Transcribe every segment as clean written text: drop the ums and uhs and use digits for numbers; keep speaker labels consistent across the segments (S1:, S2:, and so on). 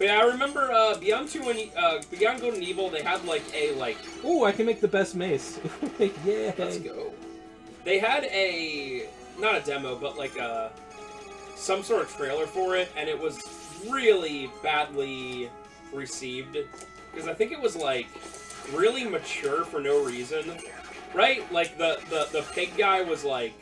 S1: But yeah, I remember Beyond 2 and Beyond Good and Evil, they had like a
S2: Ooh, I can make the best mace. Yeah.
S1: Let's go. They had not a demo, but like some sort of trailer for it, and it was really badly received because I think it was like really mature for no reason, right? Like the pig guy was like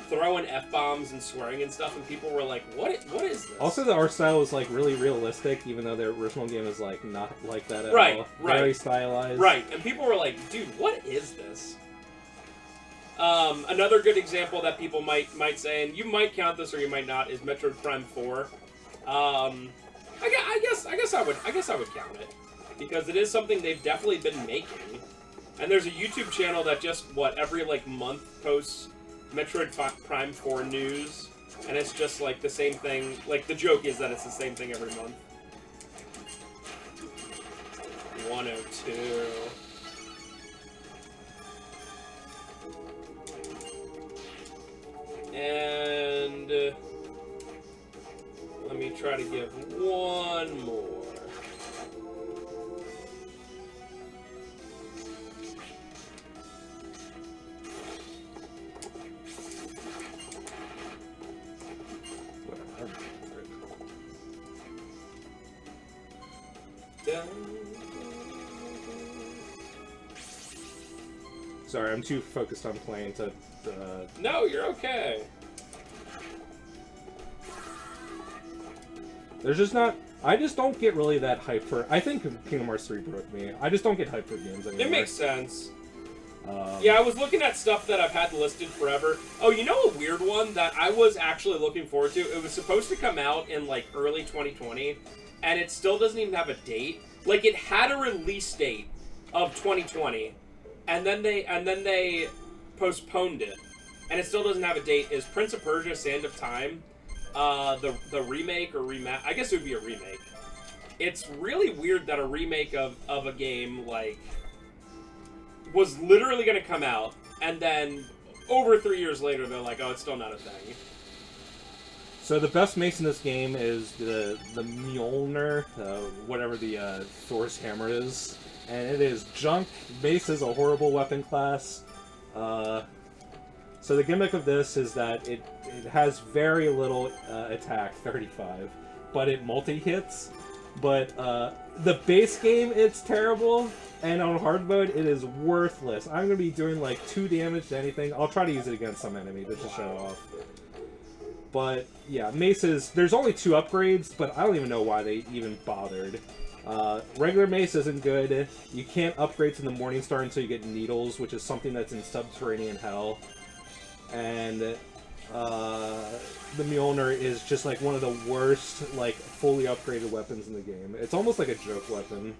S1: throwing F-bombs and swearing and stuff, and people were like, what is this?
S2: Also, the art style was like really realistic, even though the original game is like not like that at all.
S1: Right.
S2: Very stylized.
S1: Right, and people were like, dude, what is this? Another good example that people might say, and you might count this or you might not, is Metroid Prime 4. I guess I would count it because it is something they've definitely been making. And there's a YouTube channel that just every like month posts Metroid Prime 4 news, and it's just like the same thing. Like the joke is that it's the same thing every month. 102. And let me try to give one more.
S2: Sorry, I'm too focused on playing to...
S1: No, you're okay.
S2: There's just not... I just don't get really that hyped for... I think Kingdom Hearts 3 broke me. I just don't get hyped for games anymore.
S1: It makes sense. Yeah, I was looking at stuff that I've had listed forever. Oh, you know a weird one that I was actually looking forward to? It was supposed to come out in, like, early 2020, and it still doesn't even have a date. Like, it had a release date of 2020, and then they postponed it, and it still doesn't have a date, is Prince of Persia: Sand of Time. The remake or rematch. I guess it would be a remake. It's really weird that a remake of a game, like, was literally going to come out, and then over 3 years later, they're like, oh, it's still not a thing.
S2: So the best mace in this game is the Mjolnir, whatever the Thor's hammer is. And it is junk. Mace is a horrible weapon class. So the gimmick of this is that it has very little attack, 35, but it multi-hits. But the base game, it's terrible, and on hard mode, it is worthless. I'm going to be doing like 2 damage to anything. I'll try to use it against some enemy just to show off. But yeah, maces, there's only 2 upgrades, but I don't even know why they even bothered. Regular mace isn't good. You can't upgrade to the Morningstar until you get needles, which is something that's in subterranean hell. And the Mjolnir is just like one of the worst, like, fully upgraded weapons in the game. It's almost like a joke weapon.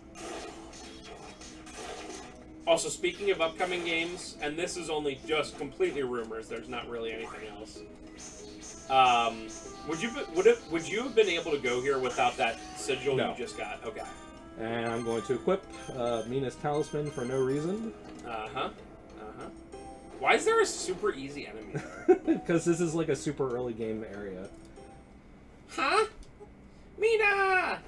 S1: Also, speaking of upcoming games, and this is only just completely rumors, there's not really anything else. Would you have been able to go here without that sigil
S2: No.
S1: you just got? Okay.
S2: And I'm going to equip Mina's Talisman for no reason.
S1: Why is there a super easy enemy there?
S2: Because this is like a super early game area.
S1: Huh? Mina!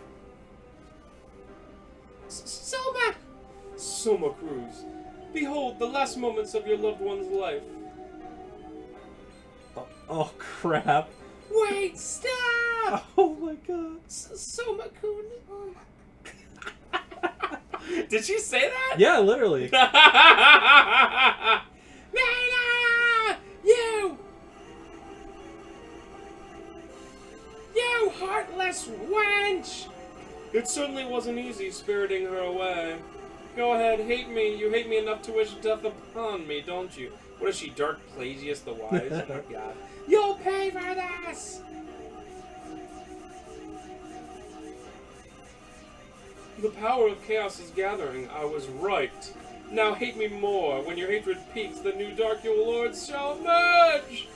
S1: Soma Cruz. Behold the last moments of your loved one's life.
S2: Oh crap.
S1: Wait, stop!
S2: Oh my god.
S1: Soma-kun. Did she say that?
S2: Yeah, literally.
S1: Mina! You heartless wench! It certainly wasn't easy spiriting her away. Go ahead, hate me. You hate me enough to wish death upon me, don't you? What is she, Dark Plagueis the Wise? Oh my god. You'll pay for this! The power of chaos is gathering. I was right. Now hate me more. When your hatred peaks, the new Dark Yule Lords shall emerge!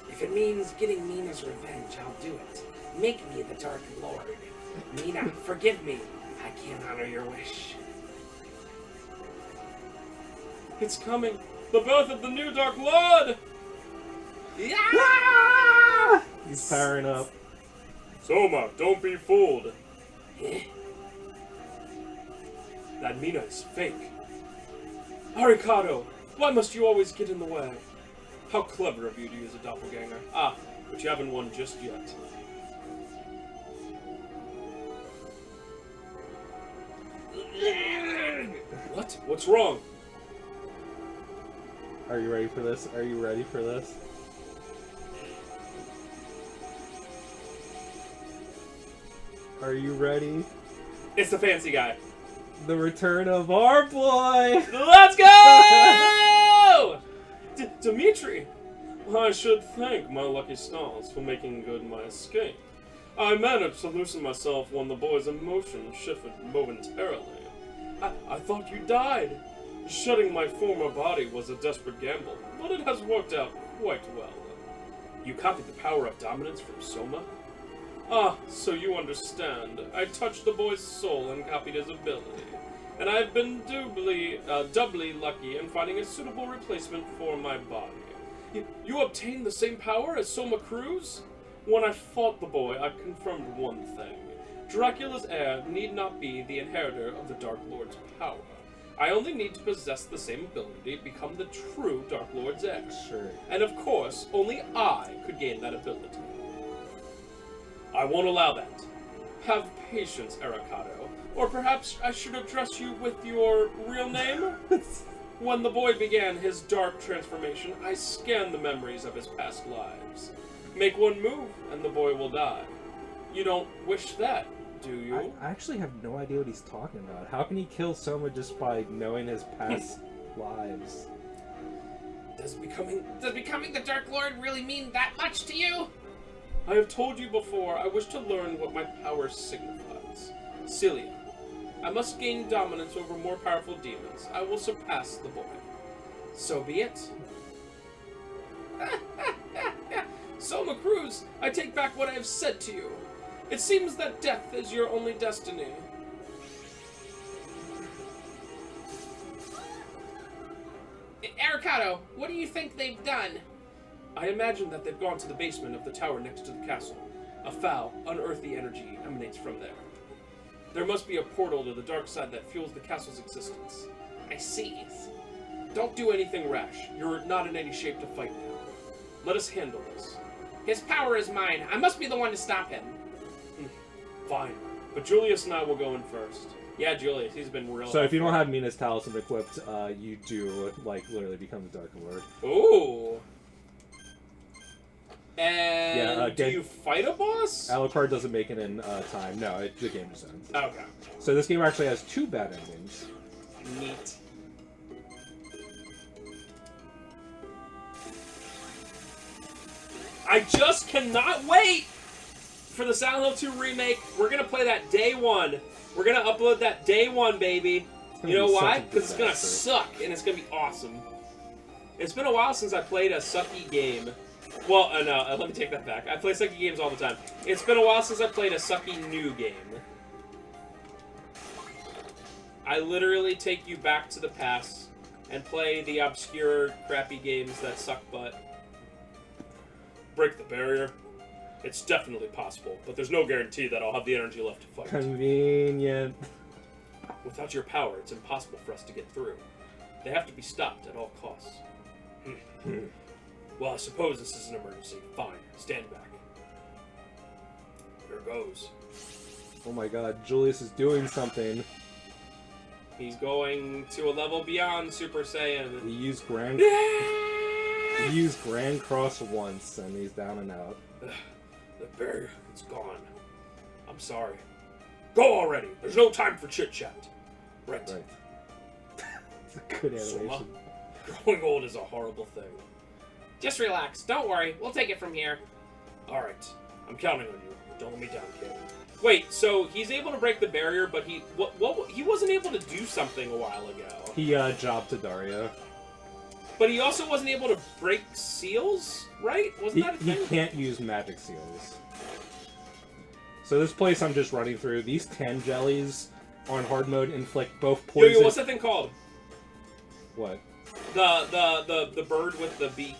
S1: If it means getting Mina's revenge, I'll do it. Make me the Dark Lord. Mina, forgive me. I can't honor your wish. It's coming. The birth of the new Dark Lord! Yeah!
S2: He's powering up.
S1: Soma, don't be fooled. Mina is fake. Arikado, why must you always get in the way? How clever of you to use a doppelganger. Ah, but you haven't won just yet. What? What's wrong?
S2: Are you ready for this? Are you ready for this? Are you ready?
S1: It's the fancy guy.
S2: The return of our boy!
S1: Let's go! Dimitrii! I should thank my lucky stars for making good my escape. I managed to loosen myself when the boy's emotions shifted momentarily. I thought you died. Shedding my former body was a desperate gamble, but it has worked out quite well. You copied the power of dominance from Soma? Ah, so you understand. I touched the boy's soul and copied his ability. And I've been doubly lucky in finding a suitable replacement for my body. You obtained the same power as Soma Cruz? When I fought the boy, I confirmed one thing. Dracula's heir need not be the inheritor of the Dark Lord's power. I only need to possess the same ability to become the true Dark Lord's heir.
S2: Sure.
S1: And of course, only I could gain that ability. I won't allow that. Have patience, Arikado. Or perhaps I should address you with your real name? When the boy began his dark transformation, I scanned the memories of his past lives. Make one move, and the boy will die. You don't wish that, do you?
S2: I actually have no idea what he's talking about. How can he kill Soma just by knowing his past lives?
S1: Does becoming the Dark Lord really mean that much to you? I have told you before, I wish to learn what my power signifies. Cilia, I must gain dominance over more powerful demons. I will surpass the boy. So be it. Soma Cruz, I take back what I have said to you. It seems that death is your only destiny. Arikado, what do you think they've done? I imagine that they've gone to the basement of the tower next to the castle. A foul, unearthly energy emanates from there. There must be a portal to the dark side that fuels the castle's existence. I see. Don't do anything rash. You're not in any shape to fight now. Let us handle this. His power is mine. I must be the one to stop him. Fine. But Julius and I will go in first. Yeah, Julius, he's been real.
S2: So if you don't have Mina's talisman equipped, you do, like, literally become the Dark Lord.
S1: Ooh. And do you fight a boss?
S2: Alucard doesn't make it in time. No, the game just ends.
S1: Okay.
S2: So this game actually has 2 bad endings.
S1: Neat. I just cannot wait for the Silent Hill 2 remake. We're going to play that day one. We're going to upload that day one, baby. You know why? Because it's going to suck, and it's going to be awesome. It's been a while since I played a sucky game. Well, no, let me take that back. I play sucky games all the time. It's been a while since I played a sucky new game. I literally take you back to the past and play the obscure, crappy games that suck butt. Break the barrier. It's definitely possible, but there's no guarantee that I'll have the energy left to fight.
S2: Convenient.
S1: Without your power, it's impossible for us to get through. They have to be stopped at all costs. Well, I suppose this is an emergency. Fine. Stand back. Here goes.
S2: Oh my god, Julius is doing something.
S1: He's going to a level beyond Super Saiyan.
S2: He used Grand Cross once, and he's down and out.
S1: The barrier, it's gone. I'm sorry. Go already! There's no time for chit-chat. Right.
S2: It's a good animation.
S1: Soma, growing old is a horrible thing. Just relax. Don't worry. We'll take it from here. Alright. I'm counting on you. Don't let me down, kid. Wait, so he's able to break the barrier, but he wasn't able to do something a while ago.
S2: He jobbed to Daria.
S1: But he also wasn't able to break seals, right? Wasn't that a thing?
S2: He can't use magic seals. So this place I'm just running through, these 10 jellies on hard mode inflict both poison...
S1: Yo, what's that thing called?
S2: What?
S1: The bird with the beak.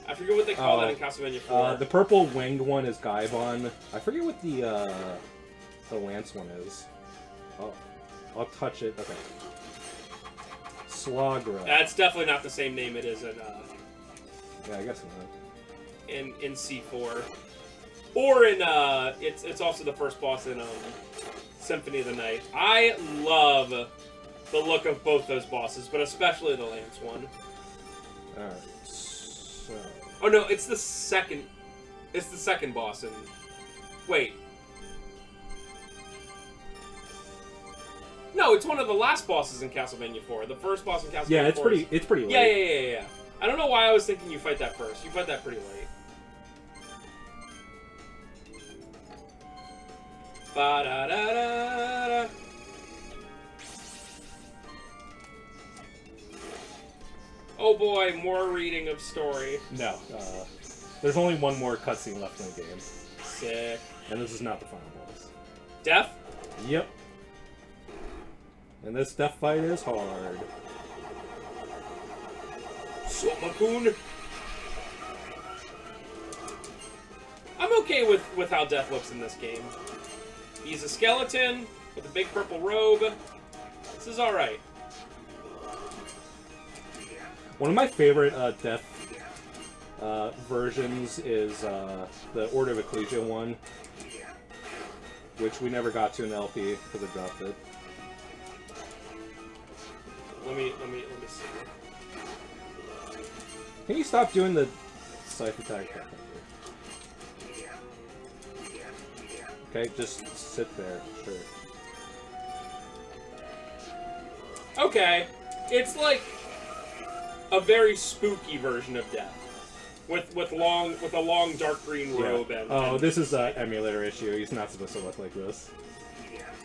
S1: I forget what they call that in Castlevania 4.
S2: The purple winged one is Gaibon. I forget what the lance one is. I'll touch it. Okay. Slagra.
S1: That's definitely not the same name it is in
S2: Yeah, I guess not.
S1: in C4. Or in it's also the first boss in Symphony of the Night. I love the look of both those bosses, but especially the Lance one.
S2: Alright. So...
S1: Oh no, it's the second. It's the second boss in. Wait. No, it's one of the last bosses in Castlevania 4. The first boss in Castlevania 4.
S2: Yeah, it's pretty late.
S1: Yeah. I don't know why I was thinking you fight that first. You fight that pretty late. Ba-da-da-da-da. Oh boy, more reading of story.
S2: No. There's only one more cutscene left in the game.
S1: Sick.
S2: And this is not the final boss.
S1: Death?
S2: Yep. And this death fight is hard.
S1: Somakun? I'm okay with how Death looks in this game. He's a skeleton with a big purple robe. This is alright.
S2: One of my favorite Death versions is the Order of Ecclesia one, which we never got to in the LP because I dropped it.
S1: Let me see.
S2: Can you stop doing the scythe attack? Okay, just sit there, sure.
S1: Okay, it's like a very spooky version of Death, with a long dark green robe and.
S2: Oh, this is an emulator issue. He's not supposed to look like this.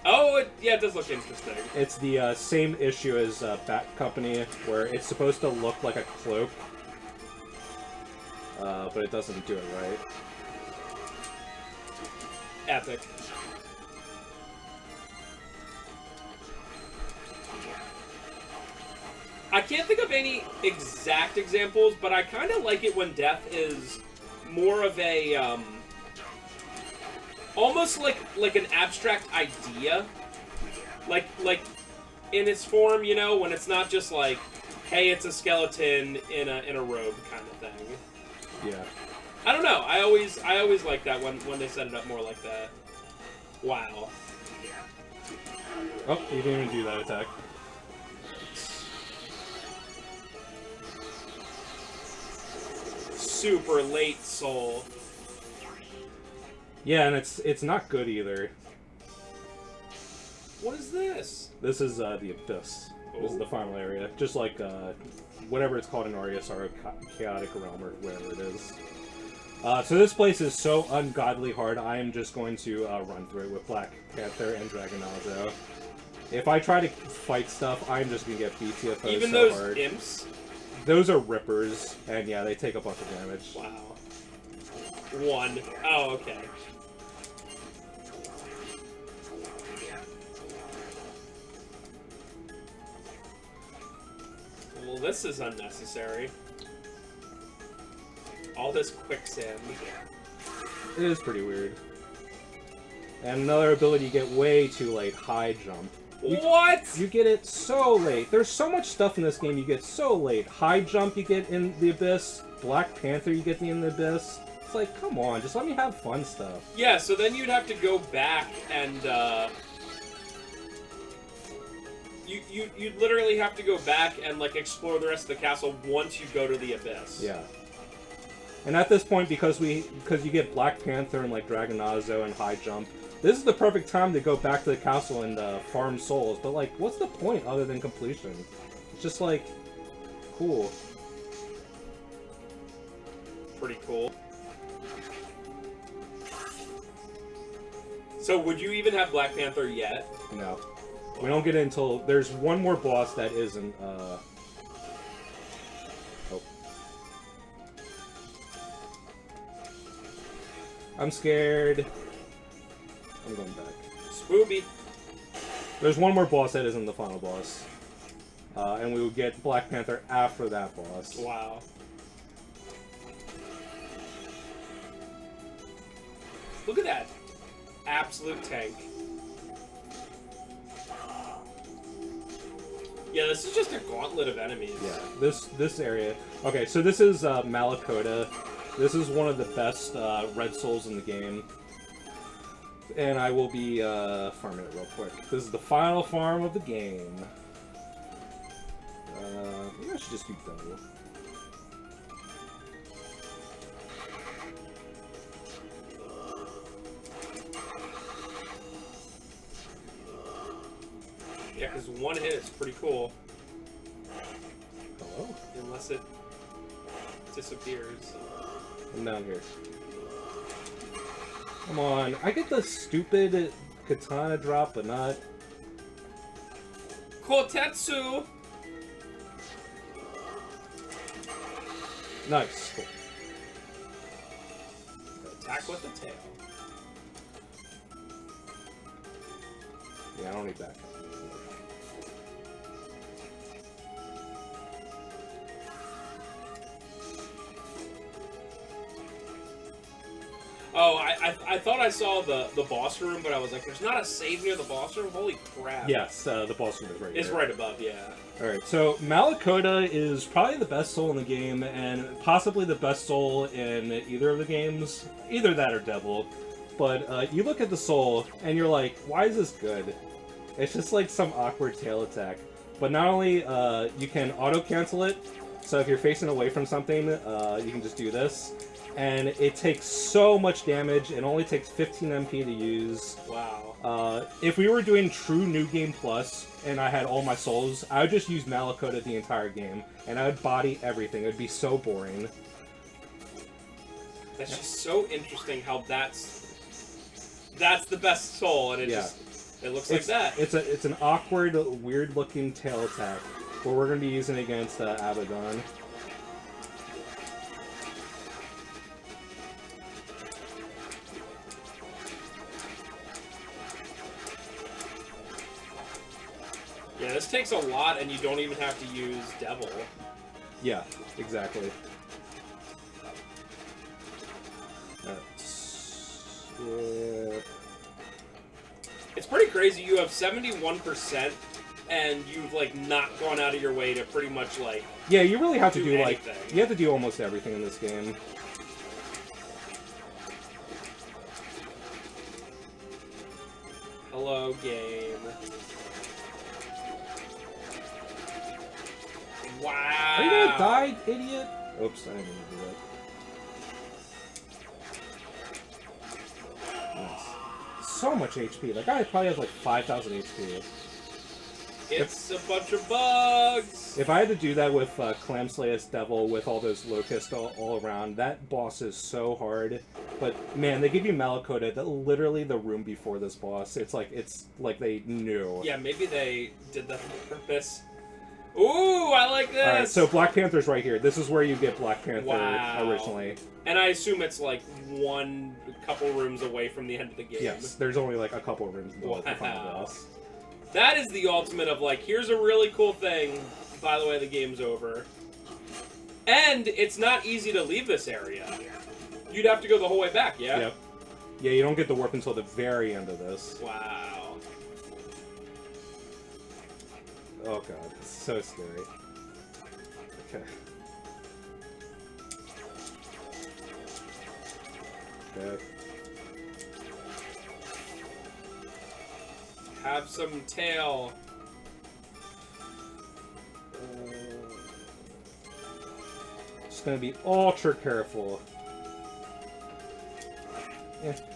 S1: Oh, it does look interesting.
S2: It's the same issue as Bat Company, where it's supposed to look like a cloak, but it doesn't do it right.
S1: Epic. I can't think of any exact examples, but I kind of like it when Death is more of a, almost like an abstract idea. Like in its form, you know, when it's not just like, hey, it's a skeleton in a robe kind of thing.
S2: Yeah.
S1: I don't know. I always like that when they set it up more like that. Wow.
S2: Oh, you didn't even do that attack.
S1: Super late soul.
S2: Yeah, and it's not good either.
S1: What is this?
S2: This is the Abyss. This is the final area. Just like whatever it's called in Aria of Sorrow, Chaotic Realm, or whatever it is. So this place is so ungodly hard, I am just going to run through it with Black Panther and Dragonazo. If I try to fight stuff, I'm just going to get BTFO
S1: Even
S2: so
S1: those
S2: hard.
S1: imps?
S2: Those are rippers, and yeah, they take a bunch of damage.
S1: Wow. One. Oh, okay. Well, this is unnecessary. All this quicksand.
S2: It is pretty weird. And another ability you get way too late, high jump.
S1: What?
S2: You get it so late. There's so much stuff in this game you get so late. High jump you get in the Abyss. Black Panther you get in the Abyss. It's like, come on, just let me have fun stuff.
S1: Yeah, so then you'd have to go back and, you'd literally have to go back and, like, explore the rest of the castle once you go to the Abyss.
S2: Yeah. And at this point, because you get Black Panther and, like, Dragonazo and high jump, this is the perfect time to go back to the castle and farm souls. But, like, what's the point other than completion? It's just, like, cool.
S1: Pretty cool. So, would you even have Black Panther yet?
S2: No. We don't get it until... There's one more boss that isn't, Oh. I'm scared. I'm going back.
S1: Spooby.
S2: There's one more boss that isn't the final boss. And we will get Black Panther after that boss.
S1: Wow. Look at that. Absolute tank. Yeah, this is just a gauntlet of enemies.
S2: Yeah, this area. Okay, so this is Malakota. This is one of the best red souls in the game. And I will be farming it real quick. This is the final farm of the game. Maybe I should just do double.
S1: Yeah, because one hit is pretty cool.
S2: Hello?
S1: Unless it disappears.
S2: I'm down here. Come on. I get the stupid katana drop, but not...
S1: Kotetsu!
S2: Nice. Cool.
S1: Attack with the tail.
S2: Yeah, I don't need that.
S1: Oh, I thought I saw the boss room, but I was like, there's not a save near the boss room? Holy crap.
S2: Yes, the boss room is right here.
S1: It's right above, yeah.
S2: Alright, so Malakota is probably the best soul in the game, and possibly the best soul in either of the games. Either that or Devil. But you look at the soul, and you're like, why is this good? It's just like some awkward tail attack. But not only you can auto-cancel it, so if you're facing away from something, you can just do this. And it takes so much damage. It only takes 15 MP to use.
S1: Wow.
S2: If we were doing true New Game Plus, and I had all my souls, I would just use Malakota the entire game. And I would body everything. It would be so boring.
S1: That's just so interesting how that's the best soul, and it just... It looks like that.
S2: It's an awkward, weird-looking tail attack, where we're going to be using against Abaddon.
S1: Yeah, this takes a lot, and you don't even have to use Devil.
S2: Yeah, exactly.
S1: It's pretty crazy. You have 71%, and you've like not gone out of your way to pretty much like.
S2: Yeah, you really have to do
S1: anything.
S2: like you have to do almost everything in this game.
S1: Hello, game. Wow.
S2: Are you gonna die, idiot? Oops, I didn't mean to do that. Nice. So much HP. That guy probably has like 5,000 HP.
S1: It's a bunch of bugs!
S2: If I had to do that with Clamslayus Devil with all those locusts all around, that boss is so hard. But man, they give you Malakota, literally the room before this boss. It's like they knew.
S1: Yeah, maybe they did that on purpose. Ooh, I like this!
S2: Alright, so Black Panther's right here. This is where you get Black Panther originally.
S1: And I assume it's like couple rooms away from the end of the game.
S2: Yes, there's only like a couple of rooms until the final boss.
S1: That is the ultimate of like, here's a really cool thing, by the way the game's over. And it's not easy to leave this area. You'd have to go the whole way back, yeah?
S2: Yep. Yeah, you don't get the warp until the very end of this.
S1: Wow.
S2: Oh god, it's so scary. Okay. Okay.
S1: Have some tail.
S2: Just gonna be ultra careful.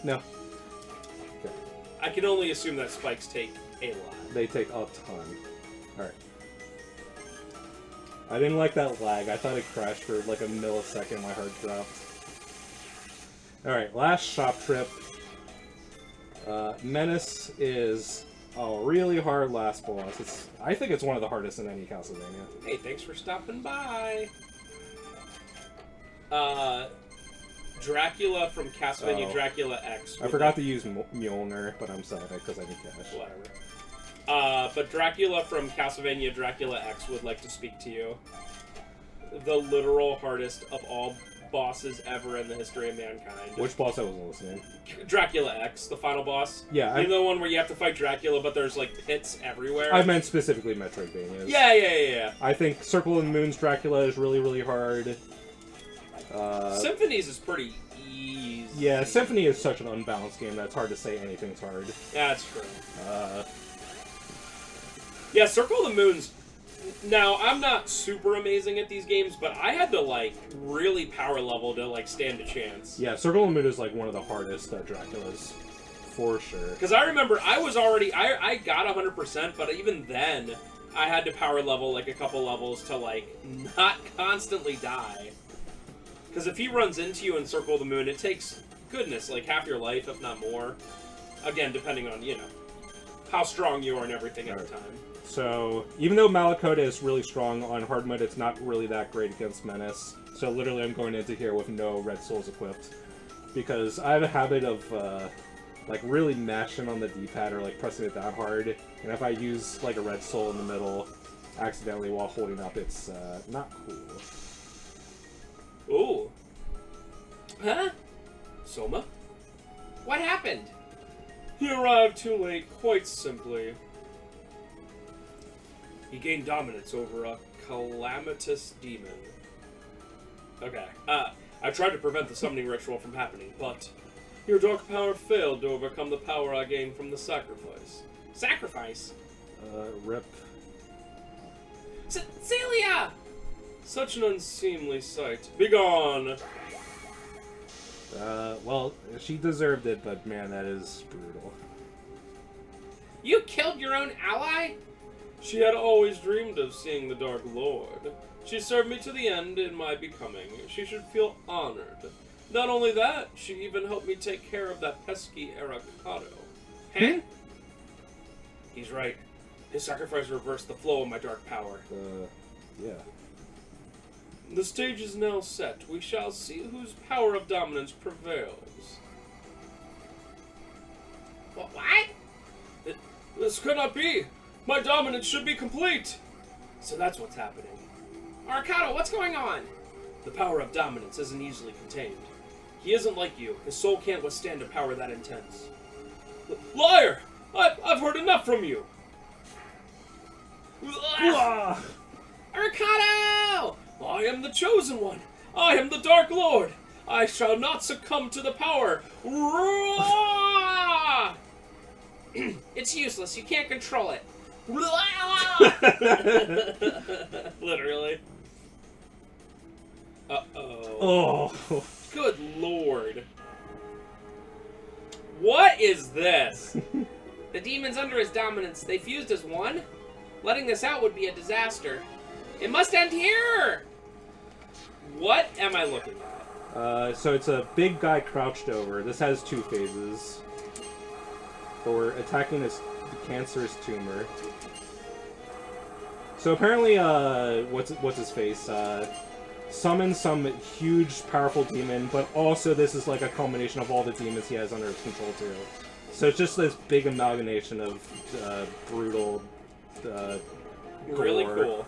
S2: No. Okay.
S1: I can only assume that spikes take a lot.
S2: They take a ton. Alright. I didn't like that lag. I thought it crashed for like a millisecond. My heart dropped. Alright, last shop trip. Menace is a really hard last boss. I think it's one of the hardest in any Castlevania.
S1: Hey, thanks for stopping by. Dracula from Castlevania Dracula X.
S2: I forgot to use Mjolnir, but I'm sad because I need cash.
S1: Whatever. But Dracula from Castlevania Dracula X would like to speak to you. The literal hardest of all bosses ever in the history of mankind.
S2: Which boss? I wasn't listening.
S1: Dracula X, the final boss.
S2: Yeah.
S1: You know the one where you have to fight Dracula, but there's, like, pits everywhere?
S2: I meant specifically Metroidvanias.
S1: Yeah.
S2: I think Circle of the Moon's Dracula is really, really hard.
S1: Symphonies is pretty easy.
S2: Yeah, Symphony is such an unbalanced game that it's hard to say anything's hard.
S1: Yeah, that's true. Yeah, Circle of the Moon's... Now, I'm not super amazing at these games, but I had to, like, really power level to, like, stand a chance.
S2: Yeah, Circle of the Moon is, like, one of the hardest Draculas. For sure.
S1: Because I remember I was already... I got 100%, but even then, I had to power level, like, a couple levels to, like, not constantly die. Because if he runs into you in Circle of the Moon, it takes, goodness, like half your life, if not more. Again, depending on, you know, how strong you are and everything at the time.
S2: So, even though Malakoda is really strong on hard mode, it's not really that great against Menace. So literally I'm going into here with no red souls equipped. Because I have a habit of, like, really mashing on the D-pad or, like, pressing it down hard. And if I use, like, a red soul in the middle accidentally while holding up, it's, not cool.
S1: Ooh. Huh? Soma? What happened? He arrived too late, quite simply. He gained dominance over a calamitous demon. Okay. I tried to prevent the summoning ritual from happening, but your dark power failed to overcome the power I gained from the sacrifice. Sacrifice?
S2: Rip.
S1: Celia! Such an unseemly sight. Begone!
S2: Well, she deserved it, but man, that is brutal.
S1: You killed your own ally? She had always dreamed of seeing the Dark Lord. She served me to the end in my becoming. She should feel honored. Not only that, she even helped me take care of that pesky Aracado. Huh? He's right. His sacrifice reversed the flow of my dark power.
S2: Yeah.
S1: The stage is now set. We shall see whose power of dominance prevails. What? This could not be! My dominance should be complete! So that's what's happening. Arcado, what's going on? The power of dominance isn't easily contained. He isn't like you. His soul can't withstand a power that intense. Liar! I've heard enough from you! Arcado! I am the Chosen One! I am the Dark Lord! I shall not succumb to the power! It's useless. You can't control it. Literally. Uh-oh.
S2: Oh.
S1: Good lord. What is this? The demons under his dominance, they fused as one? Letting this out would be a disaster. It must end here! What am I looking at?
S2: So it's a big guy crouched over. This has 2 phases. But we're attacking this cancerous tumor. So apparently, what's his face? Summons some huge, powerful demon, but also this is like a culmination of all the demons he has under his control too. So it's just this big amalgamation of brutal,
S1: really
S2: gore.
S1: cool.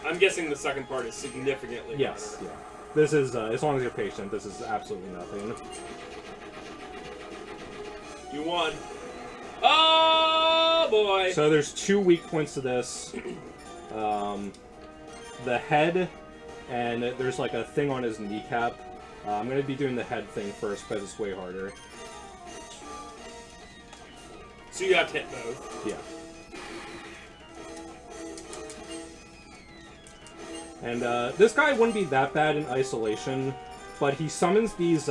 S1: I'm guessing the second part is significantly
S2: Yes,
S1: harder.
S2: yeah. This is, as long as you're patient, this is absolutely nothing.
S1: You won. Oh, boy!
S2: So there's 2 weak points to this. The head, and there's like a thing on his kneecap. I'm going to be doing the head thing first, because it's way harder.
S1: So you have to hit both.
S2: Yeah. And this guy wouldn't be that bad in isolation, but he summons these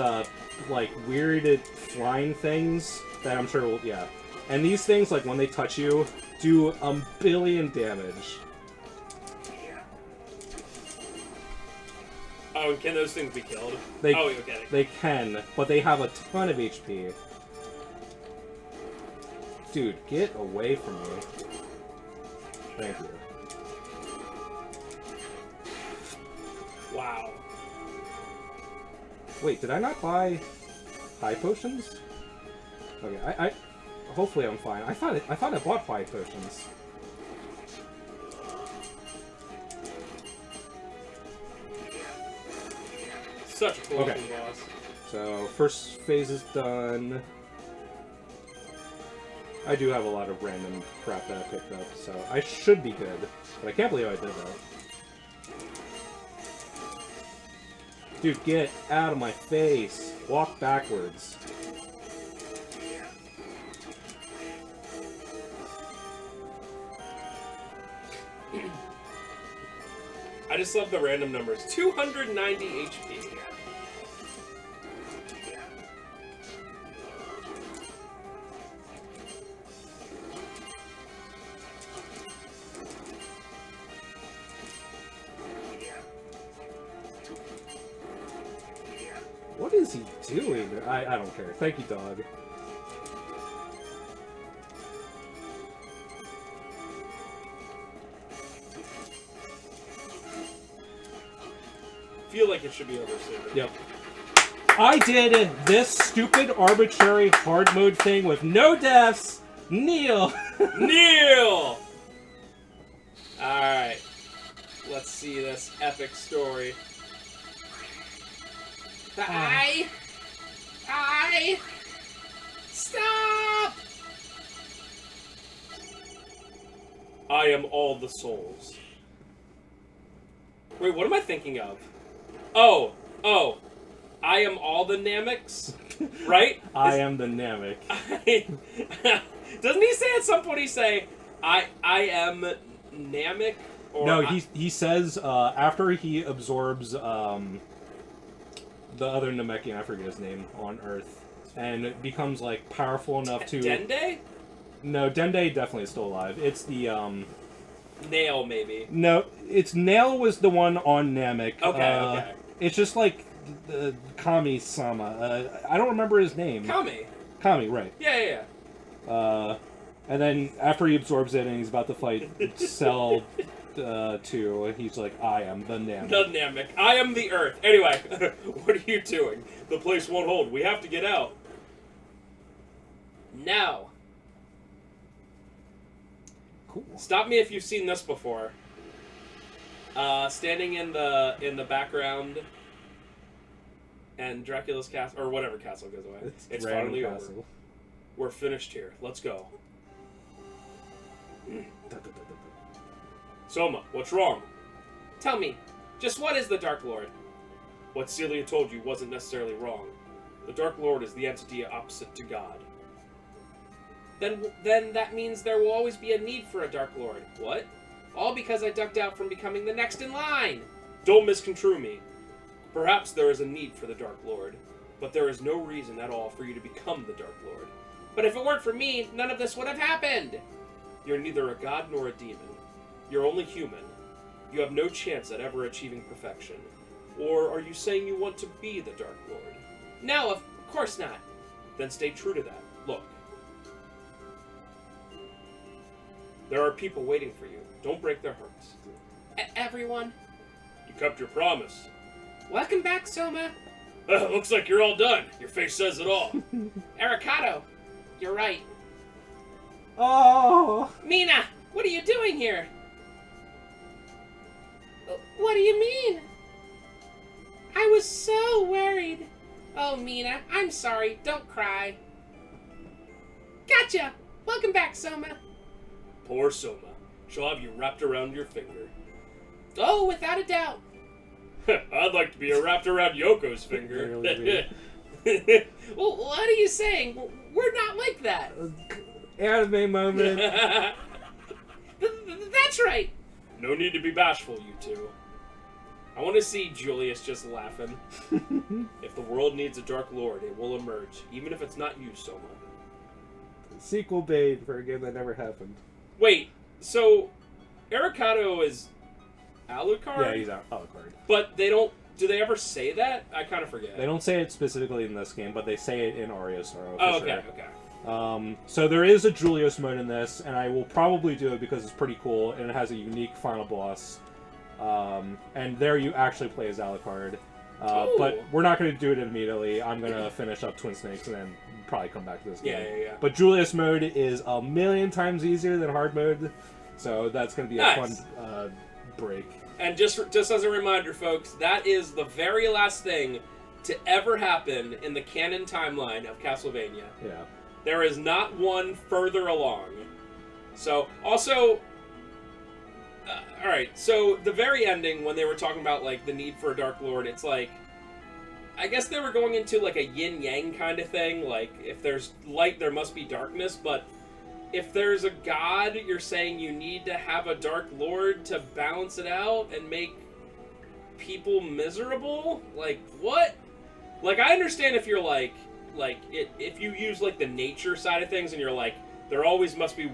S2: like weird flying things that I'm sure will, yeah. And these things, like when they touch you, do a billion damage.
S1: Oh, and can those things be killed?
S2: They,
S1: oh, you're kidding.
S2: They can, but they have a ton of HP. Dude, get away from me. Thank you.
S1: Wow.
S2: Wait, did I not buy high potions? Okay, I hopefully I'm fine. I thought I bought 5 potions.
S1: Such a cool looking boss.
S2: So, first phase is done. I do have a lot of random crap that I picked up, so I should be good. But I can't believe I did that. Dude, get out of my face. Walk backwards.
S1: I just love the random numbers. 290 HP.
S2: What is he doing? I don't care. Thank you, dog.
S1: Feel like it should be over soon.
S2: Yep. I did this stupid, arbitrary hard mode thing with no deaths. Kneel.
S1: Kneel! Alright. Let's see this epic story. I... Stop! I am all the souls. Wait, what am I thinking of? Oh. I am all the Namics? Right?
S2: I am the Namek.
S1: Doesn't he say at some point, I am Namek? Or
S2: no, he says, after he absorbs, the other Namekian, I forget his name, on Earth, and it becomes, like, powerful enough to...
S1: Dende?
S2: No, Dende definitely is still alive. It's the,
S1: Nail, maybe.
S2: No, it's Nail was the one on Namek.
S1: Okay.
S2: It's just like Kami-sama. I don't remember his name. Kami, right.
S1: Yeah.
S2: And then after he absorbs it and he's about to fight Cell 2, he's like, I am the Namek.
S1: The Namek. I am the Earth. Anyway, what are you doing? The place won't hold. We have to get out. Now.
S2: Cool.
S1: Stop me if you've seen this before. Standing in the background, and Dracula's castle, or whatever castle goes away. It's finally over. We're finished here. Let's go. Soma, what's wrong? Tell me, just what is the Dark Lord? What Celia told you wasn't necessarily wrong. The Dark Lord is the entity opposite to God. Then that means there will always be a need for a Dark Lord. What? All because I ducked out from becoming the next in line! Don't misconstrue me. Perhaps there is a need for the Dark Lord, but there is no reason at all for you to become the Dark Lord. But if it weren't for me, none of this would have happened! You're neither a god nor a demon. You're only human. You have no chance at ever achieving perfection. Or are you saying you want to be the Dark Lord? No, of course not. Then stay true to that. Look. There are people waiting for you. Don't break their hearts. Everyone? You kept your promise. Welcome back, Soma. Looks like you're all done. Your face says it all. Arikado, you're right.
S2: Oh!
S1: Mina, what are you doing here? What do you mean? I was so worried. Oh, Mina, I'm sorry. Don't cry. Gotcha! Welcome back, Soma. Poor Soma. She'll have you wrapped around your finger. Oh, without a doubt. I'd like to be wrapped around Yoko's finger. Well, what are you saying? We're not like that.
S2: Anime moment.
S1: That's right. No need to be bashful, you two. I want to see Julius just laughing. If the world needs a Dark Lord, it will emerge, even if it's not you, Soma.
S2: Sequel bait for a game that never happened.
S1: Wait, so Arikado is Alucard?
S2: Yeah, he's Alucard.
S1: But they don't... Do they ever say that? I kind of forget.
S2: They don't say it specifically in this game, but they say it in Aria of Sorrow.
S1: Oh, okay,
S2: okay. So there is a Julius mode in this, and I will probably do it because it's pretty cool, and it has a unique final boss. And there you actually play as Alucard. But we're not going to do it immediately. I'm going to finish up Twin Snakes and then probably come back to this game.
S1: Yeah.
S2: But Julius mode is a million times easier than hard mode, so that's going to be a fun break.
S1: And just as a reminder, folks, that is the very last thing to ever happen in the canon timeline of Castlevania.
S2: Yeah.
S1: There is not one further along. So, also... Alright, so the very ending, when they were talking about, like, the need for a Dark Lord, it's like... I guess they were going into, like, a yin-yang kind of thing. Like, if there's light, there must be darkness, but... If there's a god, you're saying you need to have a Dark Lord to balance it out and make people miserable? Like, what? Like, I understand if you're if you use, like, the nature side of things and you're like, there always must be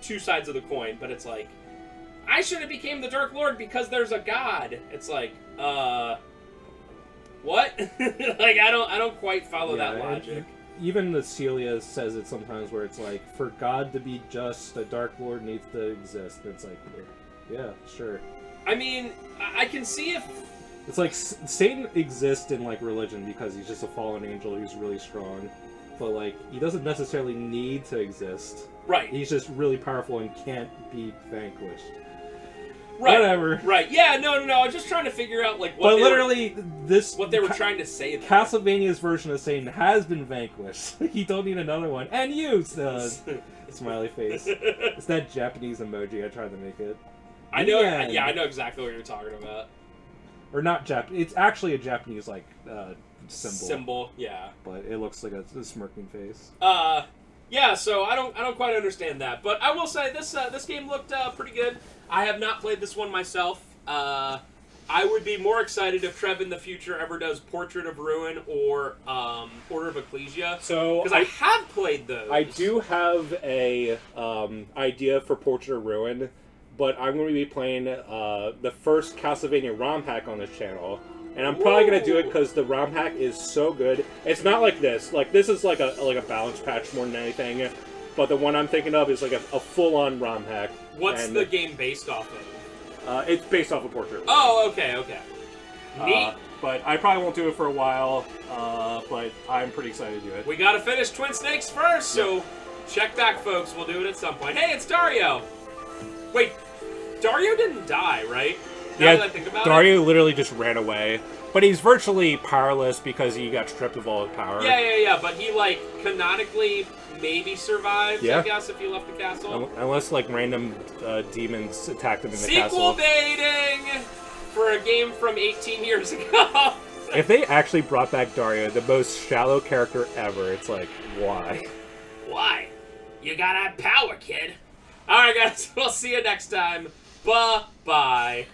S1: two sides of the coin, but it's like, I should have became the Dark Lord because there's a god. It's like, what? Like, I don't quite follow that logic.
S2: Even the Celia says it sometimes where it's like, for God to be just, a Dark Lord needs to exist. And it's like, yeah, sure.
S1: I mean, I can see if...
S2: It's like, Satan exists in, like, religion because he's just a fallen angel who's really strong. But, like, he doesn't necessarily need to exist.
S1: Right.
S2: He's just really powerful and can't be vanquished.
S1: Right.
S2: Whatever.
S1: Right. Yeah, no. I was just trying to figure out, like,
S2: what
S1: they were trying to say there.
S2: Castlevania's version of Satan has been vanquished. You don't need another one. And you, smiley face. It's that Japanese emoji I tried to make it.
S1: I know. Yeah, I know exactly what you're talking about.
S2: Or not Japanese. It's actually a Japanese, like, symbol.
S1: Yeah.
S2: But it looks like a smirking face.
S1: Yeah. So I don't quite understand that, but I will say this game looked pretty good. I have not played this one myself. I would be more excited if Trev in the future ever does Portrait of Ruin or Order of Ecclesia.
S3: So
S1: because I have played those.
S3: I do have a idea for Portrait of Ruin, but I'm going to be playing the first Castlevania ROM hack on this channel, and I'm probably going to do it because the ROM hack is so good. It's not like this. Like, this is like a balance patch more than anything. But the one I'm thinking of is like a full-on ROM hack.
S1: What's the game based off of?
S3: It's based off of Portrait.
S1: Oh, okay. Neat.
S3: But I probably won't do it for a while, but I'm pretty excited to do it.
S1: We gotta finish Twin Snakes first, so check back, folks. We'll do it at some point. Hey, it's Dario! Wait, Dario didn't die, right? Now that I think about
S3: Dario literally just ran away. But he's virtually powerless because he got stripped of all his power.
S1: Yeah, but he, like, canonically maybe survives, I guess, if he left the castle.
S3: Unless, like, random demons attacked him in the castle.
S1: Sequel baiting for a game from 18 years ago.
S3: If they actually brought back Dario, the most shallow character ever, it's like, why?
S1: Why? You gotta have power, kid. Alright, guys, we'll see you next time. Bye-bye.